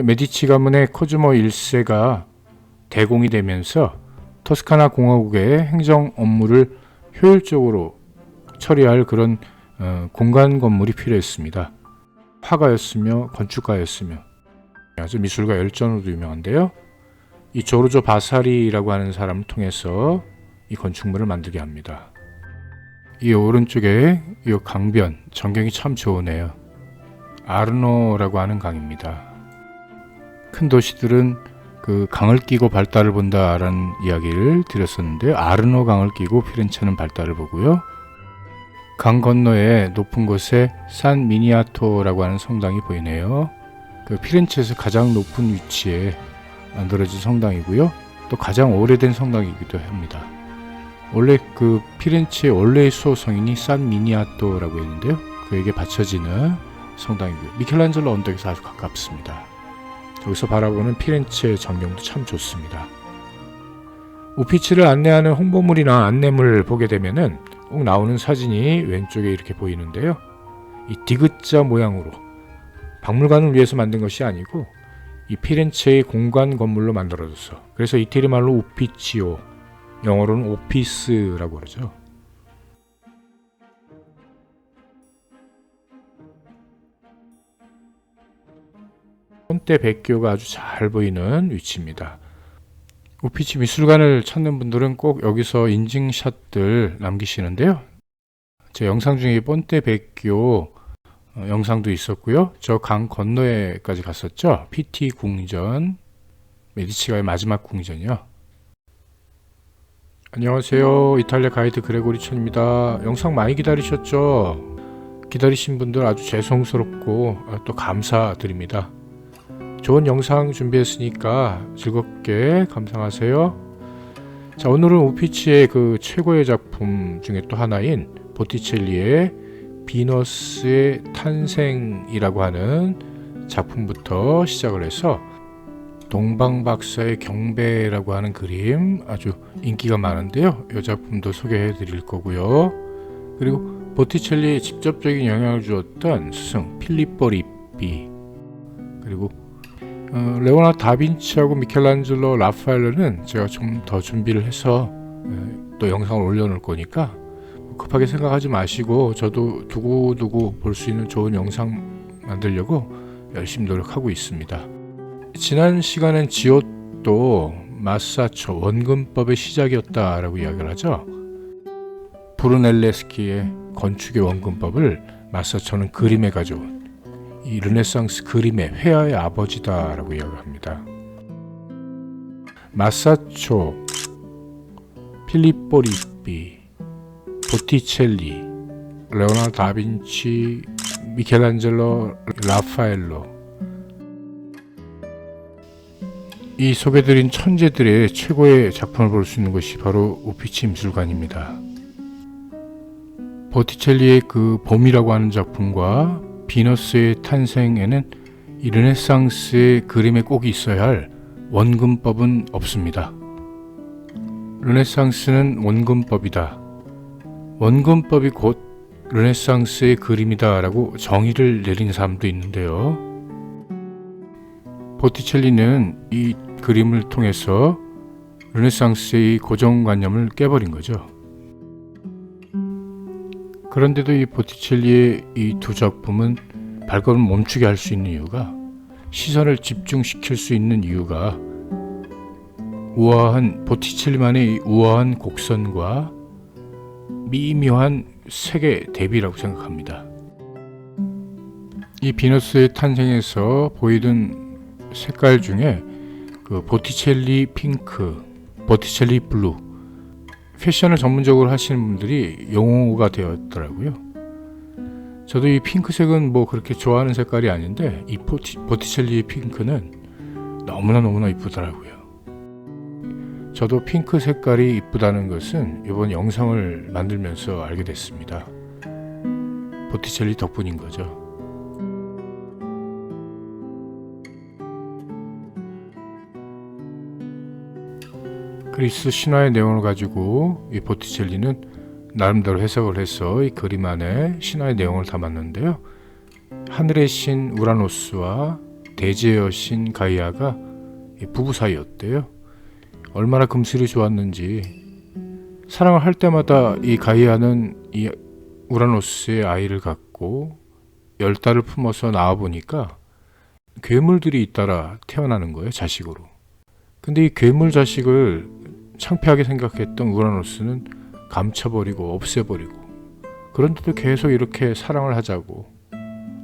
메디치 가문의 코즈모 1세가 대공이 되면서 토스카나 공화국의 행정 업무를 효율적으로 처리할 그런 공간 건물이 필요했습니다. 화가였으며 건축가였으며 아주 미술가 열전으로도 유명한데요. 이 조르조 바사리라고 하는 사람을 통해서 이 건축물을 만들게 합니다. 이 오른쪽에 이 강변 전경이 참 좋으네요. 아르노라고 하는 강입니다. 큰 도시들은 그 강을 끼고 발달을 본다라는 이야기를 드렸었는데요. 아르노 강을 끼고 피렌체는 발달을 보고요. 강 건너에 높은 곳에 산 미니아토라고 하는 성당이 보이네요. 그 피렌체에서 가장 높은 위치에 만들어진 성당이고요. 또 가장 오래된 성당이기도 합니다. 원래 그 피렌체의 원래의 수호성인이 산 미니아토라고 했는데요. 그에게 바쳐지는 성당이고요. 미켈란젤로 언덕에서 아주 가깝습니다. 여기서 바라보는 피렌체의 전경도 참 좋습니다. 우피치를 안내하는 홍보물이나 안내물을 보게 되면은 꼭 나오는 사진이 왼쪽에 이렇게 보이는데요. 이 디귿자 모양으로 박물관을 위해서 만든 것이 아니고 이 피렌체의 공간 건물로 만들어졌어. 그래서 이태리 말로 우피치오, 영어로는 오피스라고 그러죠. 폰테 베키오가 아주 잘 보이는 위치입니다. 우피치 미술관을 찾는 분들은 꼭 여기서 인증샷들 남기시는데요. 제 영상 중에 폰테 베키오 영상도 있었고요. 저 강 건너에까지 갔었죠. PT 궁전, 메디치가의 마지막 궁전이요. 안녕하세요. 이탈리아 가이드 그레고리 천입니다. 영상 많이 기다리셨죠? 기다리신 분들 아주 죄송스럽고 또 감사드립니다. 좋은 영상 준비했으니까 즐겁게 감상하세요. 자, 오늘은 우피치의 그 최고의 작품 중에 또 하나인 보티첼리의 비너스의 탄생이라고 하는 작품부터 시작을 해서 동방박사의 경배라고 하는 그림 아주 인기가 많은데요. 이 작품도 소개해 드릴 거고요. 그리고 보티첼리에 직접적인 영향을 주었던 스승 필리포 리피, 그리고 레오나르도 다빈치하고 미켈란젤로, 라파엘로는 제가 좀 더 준비를 해서 또 영상을 올려놓을 거니까 급하게 생각하지 마시고 저도 두고두고 볼 수 있는 좋은 영상 만들려고 열심히 노력하고 있습니다. 지난 시간엔 지오또 마사초 원근법의 시작이었다라고 이야기를 하죠. 브루넬레스키의 건축의 원근법을 마사초는 그림에 가져온 이 르네상스 그림의 회화의 아버지다라고 이야기합니다. 마사초, 필리포 리피, 보티첼리, 레오나르도 다빈치, 미켈란젤로, 라파엘로, 이 소개드린 천재들의 최고의 작품을 볼 수 있는 것이 바로 우피치 미술관입니다. 보티첼리의 그 봄이라고 하는 작품과 비너스의 탄생에는 이 르네상스의 그림에 꼭 있어야 할 원근법은 없습니다. 르네상스는 원근법이다. 원근법이 곧 르네상스의 그림이다 라고 정의를 내린 사람도 있는데요. 보티첼리는 이 그림을 통해서 르네상스의 고정관념을 깨버린 거죠. 그런데도 이 보티첼리의 이 두 작품은 발걸음을 멈추게 할 수 있는 이유가, 시선을 집중시킬 수 있는 이유가 우아한 보티첼리만의 우아한 곡선과 미묘한 색의 대비라고 생각합니다. 이 비너스의 탄생에서 보이던 색깔 중에 그 보티첼리 핑크, 보티첼리 블루, 패션을 전문적으로 하시는 분들이 용어가 되었더라고요. 저도 이 핑크색은 뭐 그렇게 좋아하는 색깔이 아닌데 이 보티첼리의 핑크는 너무나 이쁘더라고요. 저도 핑크 색깔이 이쁘다는 것은 이번 영상을 만들면서 알게 됐습니다. 보티첼리 덕분인 거죠. 그리스 신화의 내용을 가지고 이 보티첼리는 나름대로 해석을 해서 이 그림 안에 신화의 내용을 담았는데요. 하늘의 신 우라노스와 대지의 여신 가이아가 부부 사이였대요. 얼마나 금슬이 좋았는지 사랑을 할 때마다 이 가이아는 이 우라노스의 아이를 갖고 10달을 품어서 낳아보니까 괴물들이 잇따라 태어나는 거예요, 자식으로. 근데 이 괴물 자식을 창피하게 생각했던 우라노스는 감춰버리고 없애버리고, 그런데도 계속 이렇게 사랑을 하자고,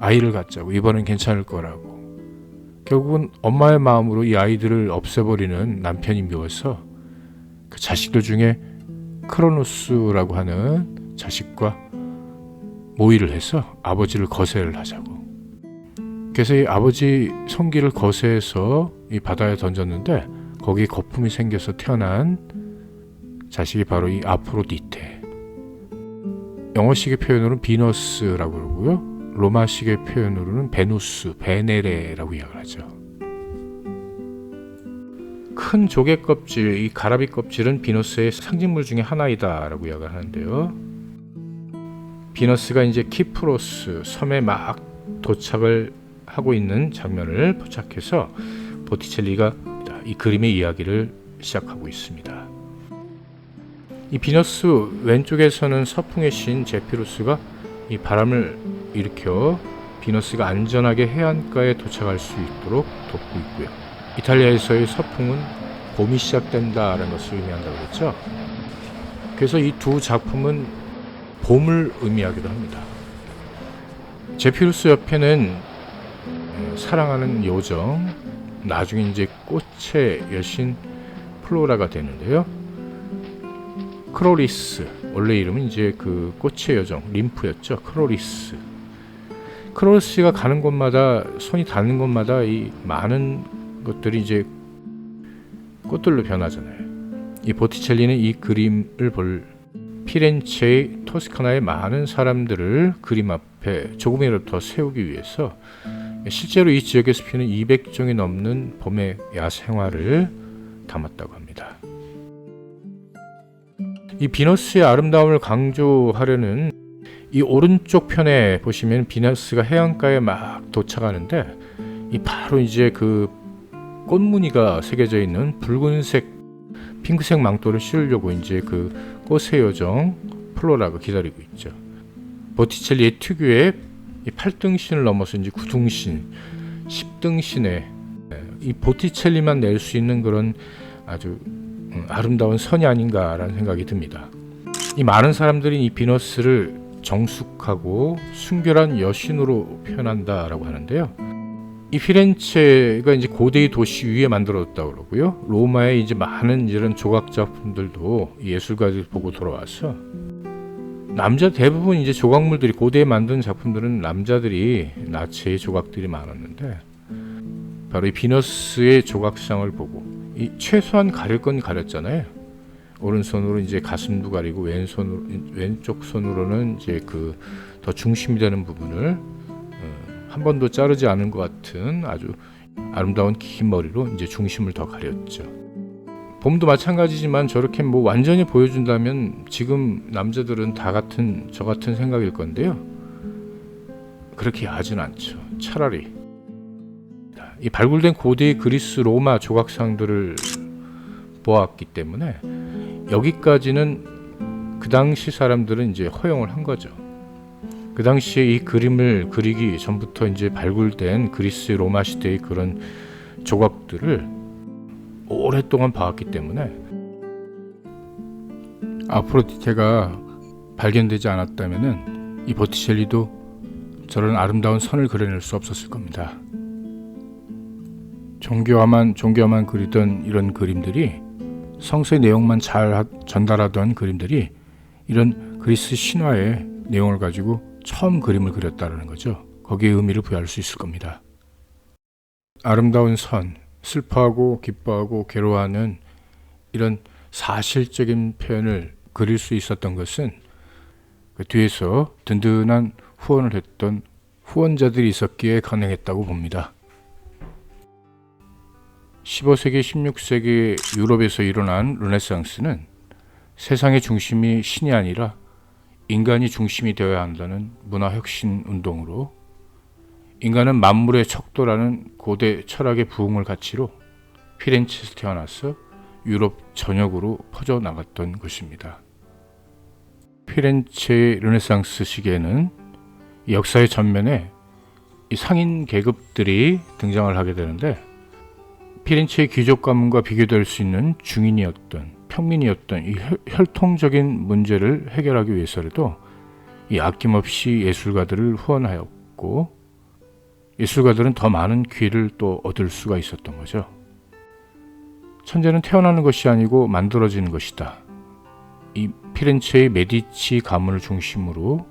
아이를 갖자고, 이번엔 괜찮을 거라고. 결국은 엄마의 마음으로 이 아이들을 없애버리는 남편이 미워서 그 자식들 중에 크로노스라고 하는 자식과 모의를 해서 아버지를 거세를 하자고. 그래서 이 아버지 성기를 거세해서 이 바다에 던졌는데 거기에 거품이 생겨서 태어난 자식이 바로 이 아프로디테. 영어식의 표현으로는 비너스라고 그러고요. 로마식의 표현으로는 베누스, 베네레라고 이야기를 하죠. 큰 조개 껍질, 이 가라비 껍질은 비너스의 상징물 중에 하나이다 라고 이야기를 하는데요. 비너스가 이제 키프로스 섬에 막 도착을 하고 있는 장면을 포착해서 보티첼리가 이 그림의 이야기를 시작하고 있습니다. 이 비너스 왼쪽에서는 서풍의 신 제피루스가 이 바람을 일으켜 비너스가 안전하게 해안가에 도착할 수 있도록 돕고 있고요. 이탈리아에서의 서풍은 봄이 시작된다라는 것을 의미한다고 그랬죠. 그래서 이 두 작품은 봄을 의미하기도 합니다. 제피루스 옆에는 사랑하는 요정, 나중에 이제 꽃의 여신 플로라가 되는데요. 크로리스, 원래 이름은 이제 그 꽃의 여정 림프였죠. 크로리스가 가는 곳마다, 손이 닿는 곳마다 이 많은 것들이 이제 꽃들로 변하잖아요. 이 보티첼리는 이 그림을 볼 피렌체의 토스카나의 많은 사람들을 그림 앞에 조금이라도 더 세우기 위해서 실제로 이 지역에서 피는 200종이 넘는 봄의 야생화를 담았다고 합니다. 이 비너스의 아름다움을 강조하려는 이 오른쪽 편에 보시면 비너스가 해안가에 막 도착하는데 이 바로 이제 그 꽃무늬가 새겨져 있는 붉은색, 핑크색 망토를 씌우려고 이제 그 꽃의 요정 플로라가 기다리고 있죠. 보티첼리의 특유의 이 8등신을 넘어서 이제 9등신, 10등신의 이 보티첼리만 낼 수 있는 그런 아주 아름다운 선이 아닌가라는 생각이 듭니다. 이 많은 사람들이 이 비너스를 정숙하고 순결한 여신으로 표현한다라고 하는데요. 이 피렌체가 이제 고대의 도시 위에 만들어졌다고 그러고요. 로마의 이제 많은 이런 조각 작품들도 예술가들이 보고 돌아와서 남자 대부분 이제 조각물들이 고대에 만든 작품들은 남자들이 나체의 조각들이 많았는데 바로 이 비너스의 조각상을 보고 이 최소한 가릴 건 가렸잖아요. 오른손으로 이제 가슴도 가리고 왼쪽 손으로는 이제 그 더 중심이 되는 부분을 한 번도 자르지 않은 것 같은 아주 아름다운 긴 머리로 이제 중심을 더 가렸죠. 봄도 마찬가지지만 저렇게 뭐 완전히 보여준다면 지금 남자들은 다 저 같은 생각일 건데요. 그렇게 야하진 않죠. 차라리 이 발굴된 고대의 그리스 로마 조각상들을 보았기 때문에 여기까지는 그 당시 사람들은 이제 허용을 한 거죠. 그 당시에 이 그림을 그리기 전부터 이제 발굴된 그리스 로마 시대의 그런 조각들을 오랫동안 봐왔기 때문에 아프로디테가 발견되지 않았다면은 이 보티첼리도 저런 아름다운 선을 그려낼 수 없었을 겁니다. 종교화만 그리던 이런 그림들이, 성서의 내용만 잘 전달하던 그림들이 이런 그리스 신화의 내용을 가지고 처음 그림을 그렸다는 거죠. 거기에 의미를 부여할 수 있을 겁니다. 아름다운 선, 슬퍼하고 기뻐하고 괴로워하는 이런 사실적인 표현을 그릴 수 있었던 것은 그 뒤에서 든든한 후원을 했던 후원자들이 있었기에 가능했다고 봅니다. 15세기, 16세기 유럽에서 일어난 르네상스는 세상의 중심이 신이 아니라 인간이 중심이 되어야 한다는 문화혁신 운동으로 인간은 만물의 척도라는 고대 철학의 부흥을 가치로 피렌체에서 태어나서 유럽 전역으로 퍼져나갔던 것입니다. 피렌체의 르네상스 시기에는 역사의 전면에 이 상인 계급들이 등장을 하게 되는데, 피렌체의 귀족 가문과 비교될 수 있는 중인이었던 평민이었던 이 혈통적인 문제를 해결하기 위해서라도 이 아낌없이 예술가들을 후원하였고, 예술가들은 더 많은 기회를 또 얻을 수가 있었던 거죠. 천재는 태어나는 것이 아니고 만들어지는 것이다. 이 피렌체의 메디치 가문을 중심으로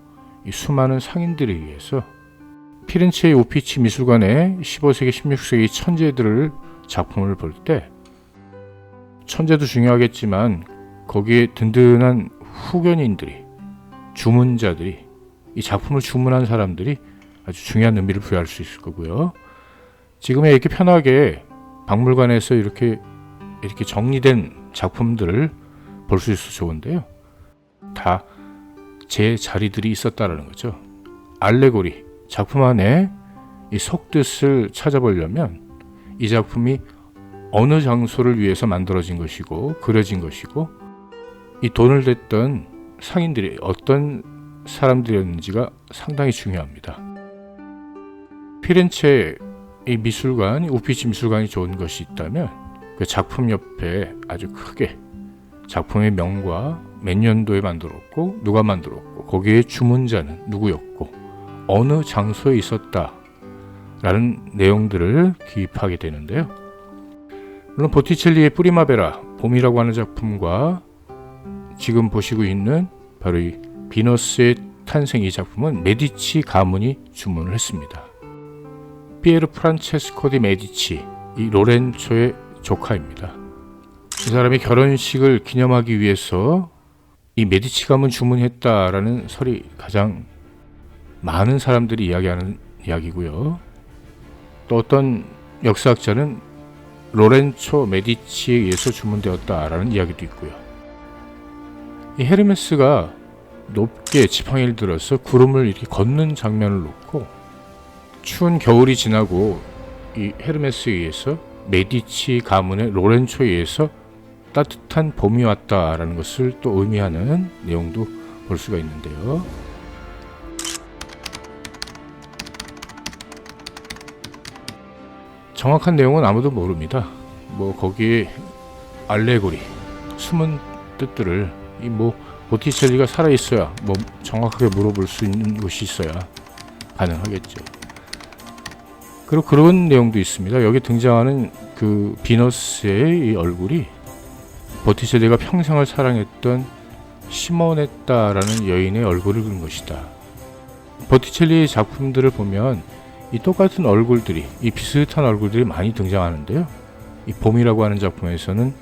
이 수많은 상인들에 의해서 피렌체의 우피치 미술관의 15세기, 16세기 천재들을 작품을 볼 때, 천재도 중요하겠지만 거기에 든든한 후견인들이, 주문자들이, 이 작품을 주문한 사람들이 아주 중요한 의미를 부여할 수 있을 거고요. 지금에 이렇게 편하게 박물관에서 이렇게 정리된 작품들을 볼 수 있어서 좋은데요. 다 제 자리들이 있었다라는 거죠. 알레고리, 작품 안에 이 속뜻을 찾아보려면 이 작품이 어느 장소를 위해서 만들어진 것이고 그려진 것이고 이 돈을 댔던 상인들이 어떤 사람들이었는지가 상당히 중요합니다. 피렌체 이 미술관, 우피치 미술관이 좋은 것이 있다면 그 작품 옆에 아주 크게 작품의 명과 몇 년도에 만들었고 누가 만들었고 거기에 주문자는 누구였고 어느 장소에 있었다 라는 내용들을 기입하게 되는데요. 물론 보티첼리의 프리마베라, 봄이라고 하는 작품과 지금 보시고 있는 바로 이 비너스의 탄생, 이 작품은 메디치 가문이 주문을 했습니다. 피에르 프란체스코 디 메디치, 이 로렌초의 조카입니다. 이 사람이 결혼식을 기념하기 위해서 이 메디치 가문 주문했다라는 설이 가장 많은 사람들이 이야기하는 이야기고요. 또 어떤 역사학자는 로렌초 메디치에 의해서 주문되었다라는 이야기도 있고요. 이 헤르메스가 높게 지팡이를 들어서 구름을 이렇게 걷는 장면을 놓고 추운 겨울이 지나고 이 헤르메스에 의해서 메디치 가문의 로렌초에 의해서 따뜻한 봄이 왔다라는 것을 또 의미하는 내용도 볼 수가 있는데요. 정확한 내용은 아무도 모릅니다. 거기에 알레고리, 숨은 뜻들을 보티첼리가 살아있어야 정확하게 물어볼 수 있는 것이 있어야 가능하겠죠. 그리고 그런 내용도 있습니다. 여기 등장하는 그 비너스의 이 얼굴이 보티첼리가 평생을 사랑했던 시모네타라는 여인의 얼굴을 그린 것이다. 보티첼리의 작품들을 보면 이 똑같은 얼굴들이, 이 비슷한 얼굴들이 많이 등장하는데요. 이 봄이라고 하는 작품에서는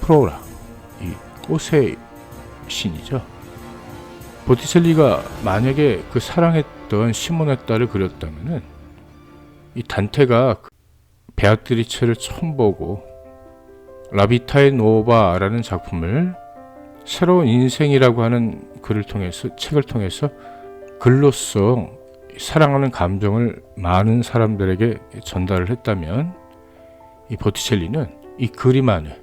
프로라, 이 꽃의 신이죠. 보티첼리가 만약에 그 사랑했던 시모네타를 그렸다면은 이 단테가 베아트리체를 처음 보고 라비타의 노바라는 작품을 새로운 인생이라고 하는 책을 통해서 글로써 사랑하는 감정을 많은 사람들에게 전달을 했다면, 이 보티첼리는 이 그림 안에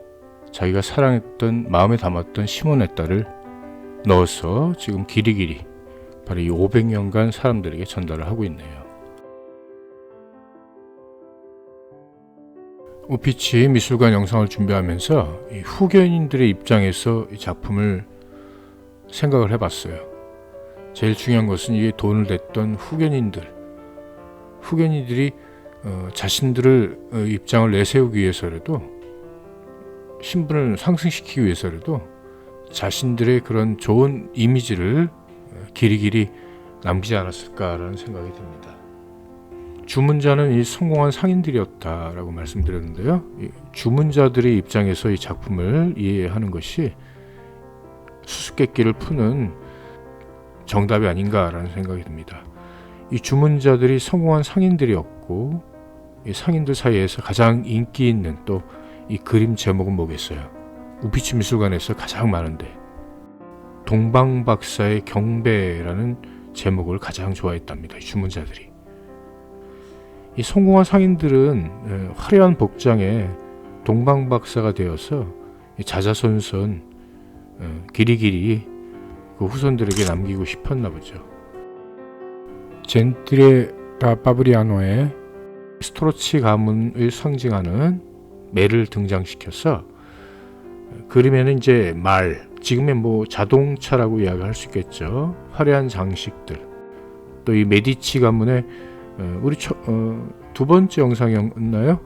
자기가 사랑했던, 마음에 담았던 시모네타를 넣어서 지금 길이길이 바로 이 500년간 사람들에게 전달을 하고 있네요. 우피치 미술관 영상을 준비하면서 이 후견인들의 입장에서 이 작품을 생각을 해봤어요. 제일 중요한 것은 이게 돈을 냈던 후견인들이 자신들을 입장을 내세우기 위해서라도, 신분을 상승시키기 위해서라도 자신들의 그런 좋은 이미지를 길이길이 남기지 않았을까라는 생각이 듭니다. 주문자는 이 성공한 상인들이었다라고 말씀드렸는데요. 이 주문자들의 입장에서 이 작품을 이해하는 것이 수수께끼를 푸는 정답이 아닌가라는 생각이 듭니다. 이 주문자들이 성공한 상인들이었고, 이 상인들 사이에서 가장 인기 있는 또 이 그림 제목은 뭐겠어요? 우피치 미술관에서 가장 많은데 동방박사의 경배라는 제목을 가장 좋아했답니다. 이 주문자들이. 이 성공한 상인들은 화려한 복장에 동방박사가 되어서 자자손손 길이길이 그 후손들에게 남기고 싶었나 보죠. 젠트레 다 파브리아노의 스트로치 가문을 상징하는 매를 등장시켜서 그림에는 이제 말, 지금의 뭐 자동차라고 이야기할 수 있겠죠. 화려한 장식들, 또 이 메디치 가문의 우리 두 번째 영상이었나요?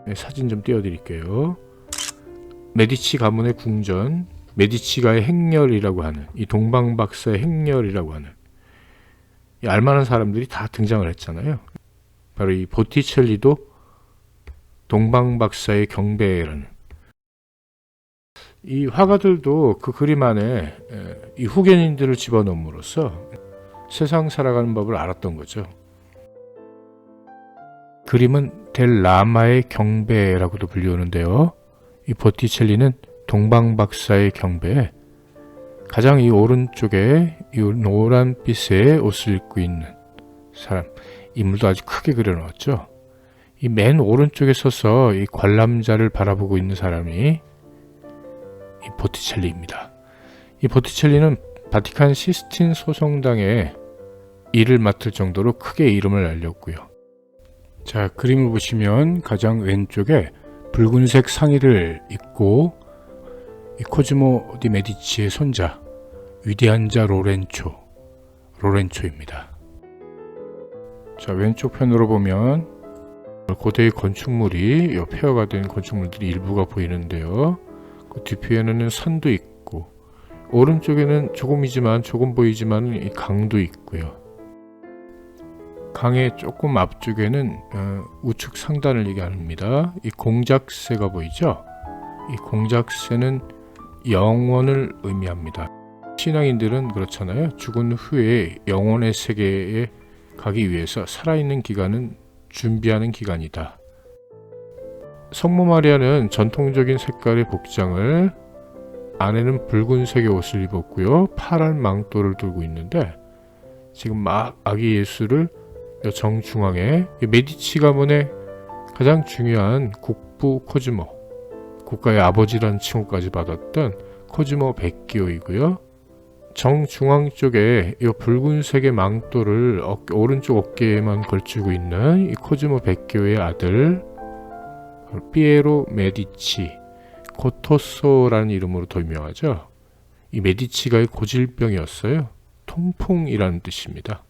네, 사진 좀 띄워드릴게요. 메디치 가문의 궁전, 메디치가의 행렬이라고 하는 이 동방박사의 행렬이라고 하는 이 알만한 사람들이 다 등장을 했잖아요. 바로 이 보티첼리도 동방박사의 경배라는 이 화가들도 그 그림 안에 이 후견인들을 집어넣음으로써 세상 살아가는 법을 알았던 거죠. 그림은 델 라마의 경배라고도 불리우는데요. 이 보티첼리는 동방박사의 경배에 가장 이 오른쪽에 이 노란빛의 옷을 입고 있는 사람, 인물도 아주 크게 그려놓았죠. 이 맨 오른쪽에 서서 이 관람자를 바라보고 있는 사람이 이 보티첼리입니다. 이 보티첼리는 바티칸 시스틴 소성당에 일을 맡을 정도로 크게 이름을 알렸고요. 자, 그림을 보시면 가장 왼쪽에 붉은색 상의를 입고 이 코지모 디 메디치의 손자, 위대한 자 로렌초입니다. 자, 왼쪽 편으로 보면 고대의 건축물이 폐허가 된 건축물들이 일부가 보이는데요. 그 뒤편에는 산도 있고 오른쪽에는 조금 보이지만 이 강도 있고요. 강의 조금 앞쪽에는 우측 상단을 얘기합니다. 이 공작새가 보이죠? 이 공작새는 영원을 의미합니다. 신앙인들은 그렇잖아요. 죽은 후에 영혼의 세계에 가기 위해서 살아있는 기간은 준비하는 기간이다. 성모 마리아는 전통적인 색깔의 복장을, 안에는 붉은색의 옷을 입었고요. 파란 망토를 들고 있는데 지금 막 아기 예수를 정중앙에 메디치 가문의 가장 중요한 국부 코지모, 국가의 아버지라는 칭호까지 받았던 코지모 백기오이고요. 정중앙 쪽에 이 붉은색의 망토를 오른쪽 어깨에만 걸치고 있는 이 코지모 백기오의 아들 피에로 메디치, 고토소라는 이름으로 더 유명하죠. 이 메디치가의 고질병이었어요. 통풍이라는 뜻입니다.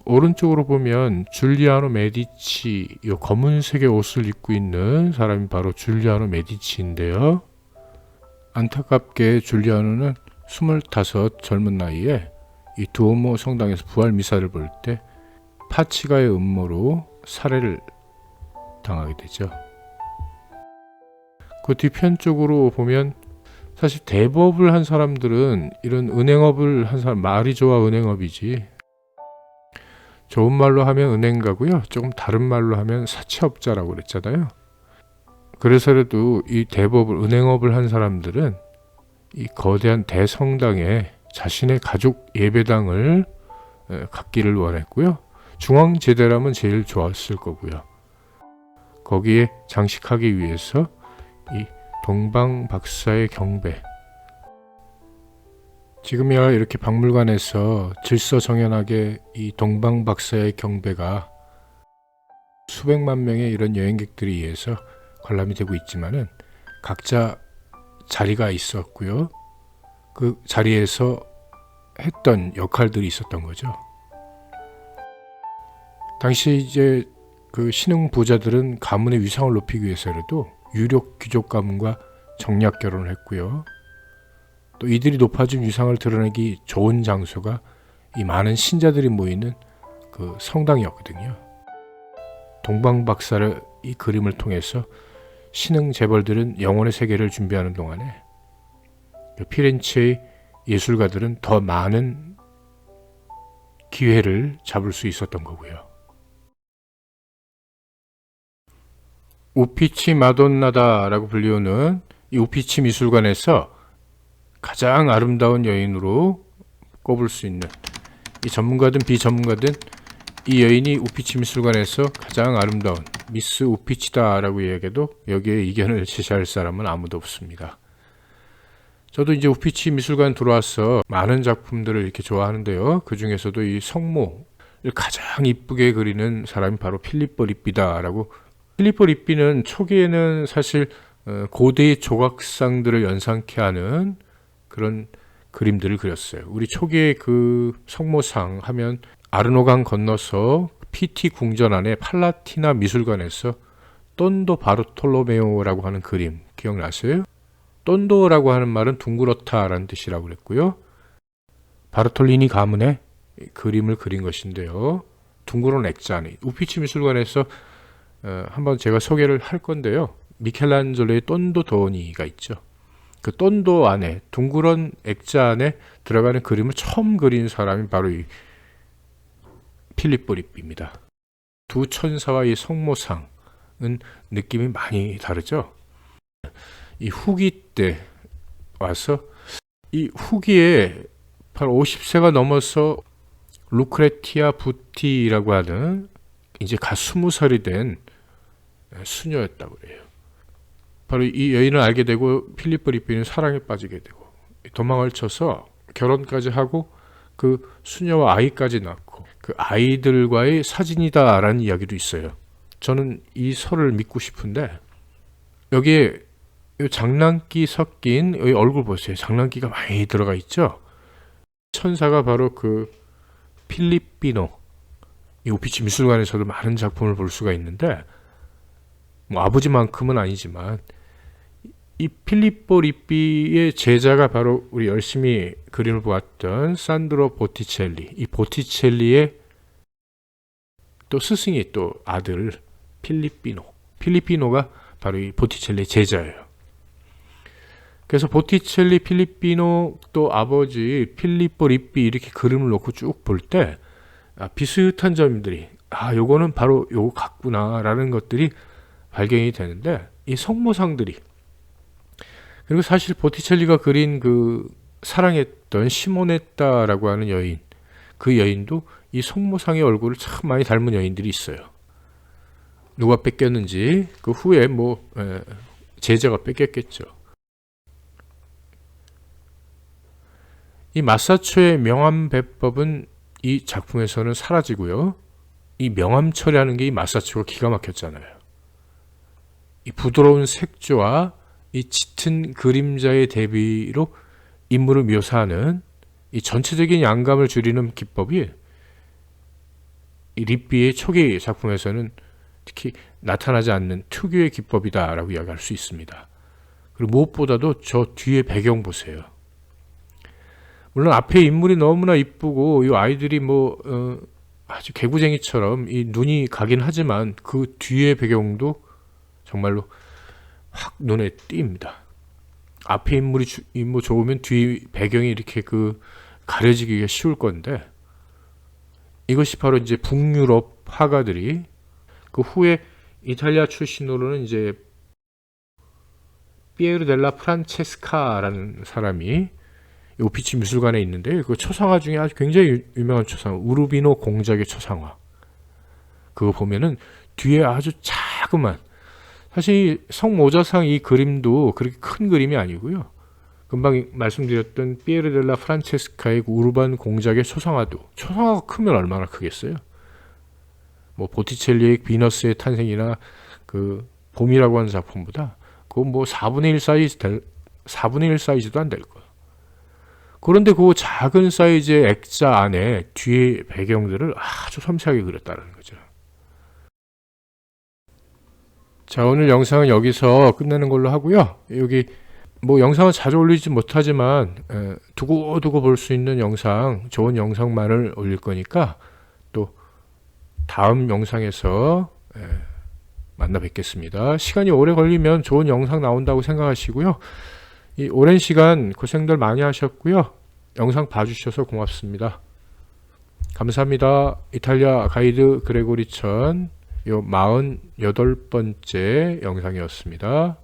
오른쪽으로 보면 줄리아노 메디치, 이 검은색의 옷을 입고 있는 사람이 바로 줄리아노 메디치인데요. 안타깝게 줄리아노는 25 젊은 나이에 이 두오모 성당에서 부활 미사를 볼 때 파치가의 음모로 살해를 당하게 되죠. 그 뒤편 쪽으로 보면 사실 대법을 한 사람들은 이런 은행업을 한 사람, 말이 좋아 은행업이지, 좋은 말로 하면 은행가고요, 조금 다른 말로 하면 사채업자라고 그랬잖아요. 그래서라도 이 대법을, 은행업을 한 사람들은 이 거대한 대성당에 자신의 가족 예배당을 갖기를 원했고요. 중앙제대라면 제일 좋았을 거고요. 거기에 장식하기 위해서 이 동방박사의 경배, 지금이야 이렇게 박물관에서 질서정연하게 이 동방박사의 경배가 수백만 명의 이런 여행객들에 의해서 관람이 되고 있지만은 각자 자리가 있었고요. 그 자리에서 했던 역할들이 있었던 거죠. 당시 이제 그 신흥 부자들은 가문의 위상을 높이기 위해서라도 유력 귀족 가문과 정략 결혼을 했고요. 또 이들이 높아진 위상을 드러내기 좋은 장소가 이 많은 신자들이 모이는 그 성당이었거든요. 동방박사의 이 그림을 통해서 신흥 재벌들은 영혼의 세계를 준비하는 동안에 피렌체의 예술가들은 더 많은 기회를 잡을 수 있었던 거고요. 우피치 마돈나다라고 불리우는 이 우피치 미술관에서 가장 아름다운 여인으로 꼽을 수 있는, 이 전문가든 비전문가든 이 여인이 우피치 미술관에서 가장 아름다운 미스 우피치다라고 이야기해도 여기에 이견을 제시할 사람은 아무도 없습니다. 저도 이제 우피치 미술관 들어와서 많은 작품들을 이렇게 좋아하는데요. 그 중에서도 이 성모를 가장 이쁘게 그리는 사람이 바로 필리포 립비다라고. 필리포 립비는 초기에는 사실 고대의 조각상들을 연상케 하는 그런 그림들을 그렸어요. 우리 초기에 그 성모상 하면 아르노강 건너서 PT 궁전 안에 팔라티나 미술관에서 떤도 바르톨로메오라고 하는 그림 기억나세요? 떤도라고 하는 말은 둥그렇다라는 뜻이라고 그랬고요. 바르톨리니 가문의 그림을 그린 것인데요. 둥그런 액자 안에 우피치 미술관에서 한번 제가 소개를 할 건데요. 미켈란젤로의 떤도 도니가 있죠. 그 떤도 안에 둥그런 액자 안에 들어가는 그림을 처음 그린 사람이 바로 이 필리포 립비입니다. 두 천사와 이 성모상은 느낌이 많이 다르죠. 이 후기 때 와서 이 후기에 바로 50세가 넘어서 루크레티아 부티라고 하는 이제 갓 20살이 된 수녀였다고 그래요. 바로 이 여인을 알게 되고 필리포 립비는 사랑에 빠지게 되고 도망을 쳐서 결혼까지 하고 그 수녀와 아이까지 낳고 그 아이들과의 사진이다라는 이야기도 있어요. 저는 이 설을 믿고 싶은데 여기에 장난기 섞인 여기 얼굴 보세요. 장난기가 많이 들어가 있죠. 천사가 바로 그 필리피노, 이 우피치 미술관에서도 많은 작품을 볼 수가 있는데 뭐 아버지만큼은 아니지만 이 필리포 립비의 제자가 바로 우리 열심히 그림을 보았던 산드로 보티첼리. 이 보티첼리의 또 스승이 또 아들 필리피노가 바로 이 보티첼리의 제자예요. 그래서 보티첼리, 필리피노 또 아버지 필리포 립비 이렇게 그림을 놓고 쭉 볼 때 비슷한 점들이 요거는 바로 요거 같구나라는 것들이 발견이 되는데 이 성모상들이 그리고 사실 보티첼리가 그린 그 사랑했던 시모네타라고 하는 여인, 그 여인도 이 성모상의 얼굴을 참 많이 닮은 여인들이 있어요. 누가 뺏겼는지 그 후에 뭐 제자가 뺏겼겠죠. 이 마사초의 명암 배법은 이 작품에서는 사라지고요. 이 명암 처리하는 게 이 마사초가 기가 막혔잖아요. 이 부드러운 색조와 이 짙은 그림자의 대비로 인물을 묘사하는 이 전체적인 양감을 줄이는 기법이 이 립비의 초기 작품에서는 특히 나타나지 않는 특유의 기법이다라고 이야기할 수 있습니다. 그리고 무엇보다도 저 뒤에 배경 보세요. 물론 앞에 인물이 너무나 이쁘고 이 아이들이 뭐 아주 개구쟁이처럼 이 눈이 가긴 하지만 그 뒤에 배경도 정말로 확 눈에 띕니다. 앞에 인물이 인물 좋으면 뒤 배경이 이렇게 그 가려지기가 쉬울 건데 이것이 바로 이제 북유럽 화가들이 그 후에 이탈리아 출신으로는 이제 피에르 델라 프란체스카라는 사람이 우피치 미술관에 있는데 그 초상화 중에 아주 굉장히 유명한 초상화 우르비노 공작의 초상화 그거 보면은 뒤에 아주 자그만 사실 성모자상 이 그림도 그렇게 큰 그림이 아니고요. 금방 말씀드렸던 피에르 델라 프란체스카의 우르반 공작의 초상화도 초상화가 크면 얼마나 크겠어요. 뭐 보티첼리의 비너스의 탄생이나 그 봄이라고 하는 작품보다 그거 뭐 4분의 1 사이즈도 안 될 거예요. 그런데 그 작은 사이즈의 액자 안에 뒤에 배경들을 아주 섬세하게 그렸다는 거죠. 자, 오늘 영상은 여기서 끝내는 걸로 하고요. 여기 뭐 영상은 자주 올리지 못하지만 두고두고 볼 수 있는 영상, 좋은 영상만을 올릴 거니까 또 다음 영상에서 만나 뵙겠습니다. 시간이 오래 걸리면 좋은 영상 나온다고 생각하시고요. 이 오랜 시간 고생들 많이 하셨고요. 영상 봐주셔서 고맙습니다. 감사합니다. 이탈리아 가이드 그레고리 천 요 48번째 영상이었습니다.